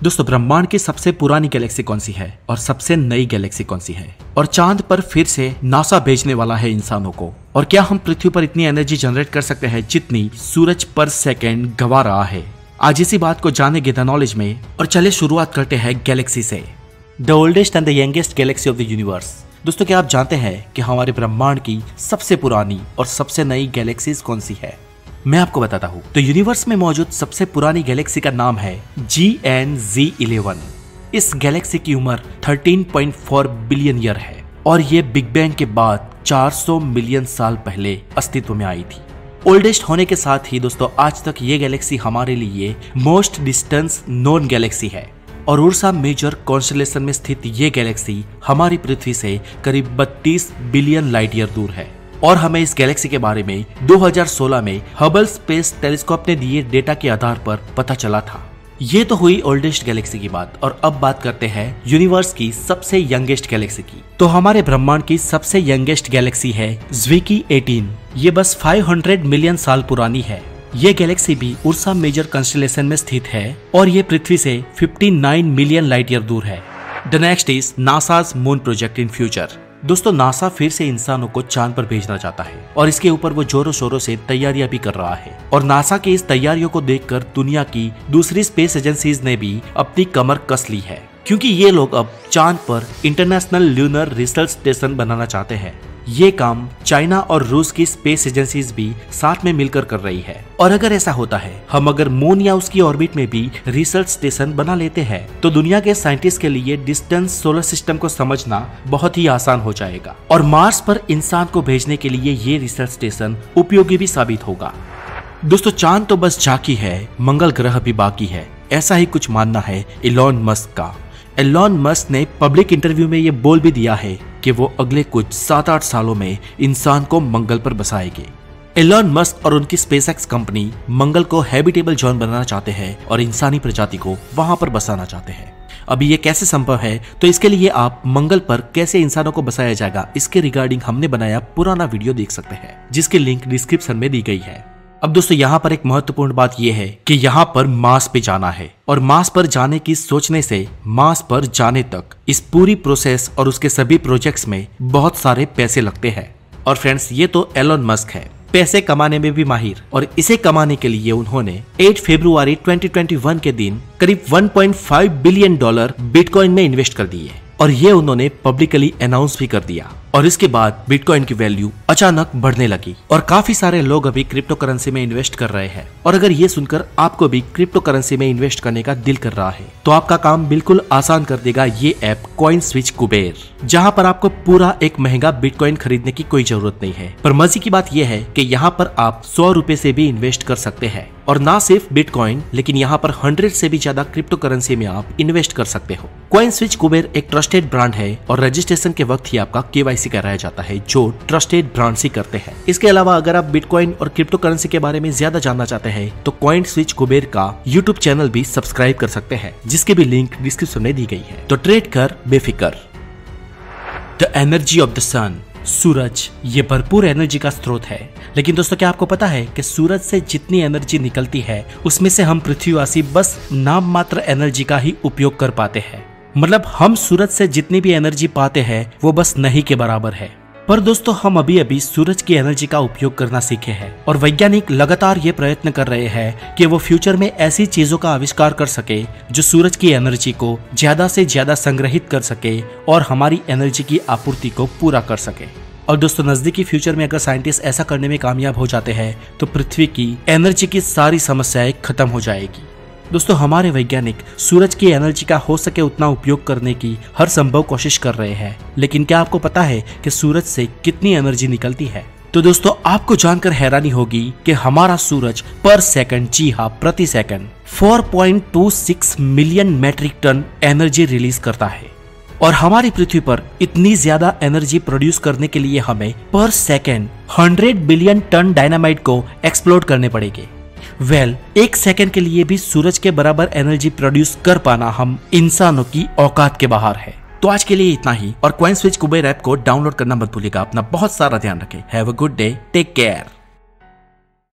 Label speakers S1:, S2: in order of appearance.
S1: दोस्तों ब्रह्मांड की सबसे पुरानी गैलेक्सी कौन सी है और सबसे नई गैलेक्सी कौन सी है, और चांद पर फिर से नासा भेजने वाला है इंसानों को, और क्या हम पृथ्वी पर इतनी एनर्जी जनरेट कर सकते हैं जितनी सूरज पर सेकंड गवा रहा है। आज इसी बात को जानेंगे द नॉलेज में। और चले शुरुआत करते हैं गैलेक्सी से। The oldest and the youngest Galaxy of the universe. दोस्तों क्या आप जानते हैं कि हमारे ब्रह्मांड की सबसे पुरानी और सबसे नई गैलेक्सीज कौन सी है? मैं आपको बताता हूँ। तो यूनिवर्स में मौजूद सबसे पुरानी गैलेक्सी का नाम है GN-Z11। इस गैलेक्सी की उम्र 13.4 बिलियन ईयर है और ये बिग बैंग के बाद 400 मिलियन साल पहले अस्तित्व में आई थी। ओल्डेस्ट होने के साथ ही दोस्तों आज तक ये गैलेक्सी हमारे लिए मोस्ट डिस्टेंस नोन गैलेक्सी है, और उर्सा मेजर कॉन्स्टेलेशन में स्थित ये गैलेक्सी हमारी पृथ्वी से करीब 32 बिलियन लाइट ईयर दूर है। और हमें इस गैलेक्सी के बारे में 2016 में हबल स्पेस टेलीस्कोप ने दिए डेटा के आधार पर पता चला था। ये तो हुई ओल्डेस्ट गैलेक्सी की बात, और अब बात करते हैं यूनिवर्स की सबसे यंगेस्ट गैलेक्सी की। तो हमारे ब्रह्मांड की सबसे यंगेस्ट गैलेक्सी है ज़्विकी 18। ये बस 500 मिलियन साल पुरानी है। ये गैलेक्सी भी उर्सा मेजर कॉन्स्टेलेशन में स्थित है और ये पृथ्वी से 59 मिलियन लाइट ईयर दूर है। The next is NASA's moon project in future. दोस्तों नासा फिर से इंसानों को चांद पर भेजना चाहता है और इसके ऊपर वो जोरों शोरों से तैयारियां भी कर रहा है। और नासा की इस तैयारियों को देखकर दुनिया की दूसरी स्पेस एजेंसीज ने भी अपनी कमर कस ली है, क्योंकि ये लोग अब चांद पर इंटरनेशनल ल्यूनर रिसर्च स्टेशन बनाना चाहते हैं। ये काम चाइना और रूस की स्पेस एजेंसीज भी साथ में मिलकर कर रही है। और अगर ऐसा होता है, हम अगर मून या उसकी ऑर्बिट में भी रिसर्च स्टेशन बना लेते हैं, तो दुनिया के साइंटिस्ट के लिए डिस्टेंस सोलर सिस्टम को समझना बहुत ही आसान हो जाएगा, और मार्स पर इंसान को भेजने के लिए ये रिसर्च स्टेशन उपयोगी भी साबित होगा। दोस्तों चांद तो बस झांकी है, मंगल ग्रह भी बाकी है, ऐसा ही कुछ मानना है इलॉन मस्क का। एलॉन मस्क ने पब्लिक इंटरव्यू में ये बोल भी दिया है कि वो अगले कुछ 7-8 सालों में इंसान को मंगल पर बसाएंगे। एलॉन मस्क और उनकी स्पेसएक्स कंपनी मंगल को हैबिटेबल जोन बनाना चाहते हैं और इंसानी प्रजाति को वहां पर बसाना चाहते हैं। अभी ये कैसे संभव है, तो इसके लिए आप मंगल पर कैसे इंसानों को बसाया जाएगा इसके रिगार्डिंग हमने बनाया पुराना वीडियो देख सकते हैं, जिसकी लिंक डिस्क्रिप्शन में दी गई है। अब दोस्तों यहाँ पर एक महत्वपूर्ण बात यह है कि यहाँ पर मार्स पे जाना है, और मार्स पर जाने की सोचने से मार्स पर जाने तक इस पूरी प्रोसेस और उसके सभी प्रोजेक्ट्स में बहुत सारे पैसे लगते हैं। और फ्रेंड्स ये तो एलॉन मस्क है, पैसे कमाने में भी माहिर, और इसे कमाने के लिए उन्होंने 8 फरवरी 2021 के दिन करीब $1.5 बिलियन बिटकॉइन में इन्वेस्ट कर दिए, और ये उन्होंने पब्लिकली अनाउंस भी कर दिया। और इसके बाद बिटकॉइन की वैल्यू अचानक बढ़ने लगी और काफी सारे लोग अभी क्रिप्टो करेंसी में इन्वेस्ट कर रहे हैं। और अगर ये सुनकर आपको भी क्रिप्टो करेंसी में इन्वेस्ट करने का दिल कर रहा है, तो आपका काम बिल्कुल आसान कर देगा ये ऐप कॉइन स्विच कुबेर, जहां पर आपको पूरा एक महंगा बिटकॉइन खरीदने की कोई जरूरत नहीं है। पर मजे की बात यह है कि यहाँ पर आप 100 रुपए से भी इन्वेस्ट कर सकते हैं, और ना सिर्फ बिटकॉइन लेकिन यहाँ पर 100 से भी ज्यादा क्रिप्टो करेंसी में आप इन्वेस्ट कर सकते हो। कॉइन स्विच कुबेर एक ट्रस्टेड ब्रांड है और रजिस्ट्रेशन के वक्त ही आपका KYC कराया जाता है, जो ट्रस्टेड ब्रांड ही करते हैं। इसके अलावा अगर आप बिटकॉइन और क्रिप्टो करेंसी के बारे में ज्यादा जानना चाहते हैं, तो कॉइन स्विच कुबेर का YouTube चैनल भी सब्सक्राइब कर सकते हैं, जिसकी भी लिंक डिस्क्रिप्शन में दी गई है। तो ट्रेड कर बेफिक्र। द एनर्जी ऑफ द सन। सूरज ये भरपूर एनर्जी का स्रोत है, लेकिन दोस्तों क्या आपको पता है कि सूरज से जितनी एनर्जी निकलती है उसमें से हम पृथ्वीवासी बस नाम मात्र एनर्जी का ही उपयोग कर पाते हैं। मतलब हम सूरज से जितनी भी एनर्जी पाते हैं वो बस नहीं के बराबर है। पर दोस्तों हम अभी सूरज की एनर्जी का उपयोग करना सीखे हैं, और वैज्ञानिक लगातार ये प्रयत्न कर रहे हैं कि वो फ्यूचर में ऐसी चीजों का आविष्कार कर सके जो सूरज की एनर्जी को ज्यादा से ज्यादा संग्रहित कर सके और हमारी एनर्जी की आपूर्ति को पूरा कर सके। और दोस्तों नजदीकी फ्यूचर में अगर साइंटिस्ट ऐसा करने में कामयाब हो जाते हैं, तो पृथ्वी की एनर्जी की सारी समस्याएं खत्म हो जाएगी। दोस्तों हमारे वैज्ञानिक सूरज की एनर्जी का हो सके उतना उपयोग करने की हर संभव कोशिश कर रहे हैं, लेकिन क्या आपको पता है कि सूरज से कितनी एनर्जी निकलती है? तो दोस्तों आपको जानकर हैरानी होगी कि हमारा सूरज पर सेकंड, जी हाँ प्रति second 4.26 million metric ton energy release करता है, और हमारी पृथ्वी पर इतनी ज्यादा एनर्जी प्रोड्यूस करने के लिए हमें पर सेकंड 100 बिलियन टन डायनामाइट को एक्सप्लोड करने पड़ेंगे। एक सेकंड के लिए भी सूरज के बराबर एनर्जी प्रोड्यूस कर पाना हम इंसानों की औकात के बाहर है। तो आज के लिए इतना ही, और कॉइन स्विच कुबेर ऐप को डाउनलोड करना मत भूलिएगा। अपना बहुत सारा ध्यान रखें। Have a good day, take care.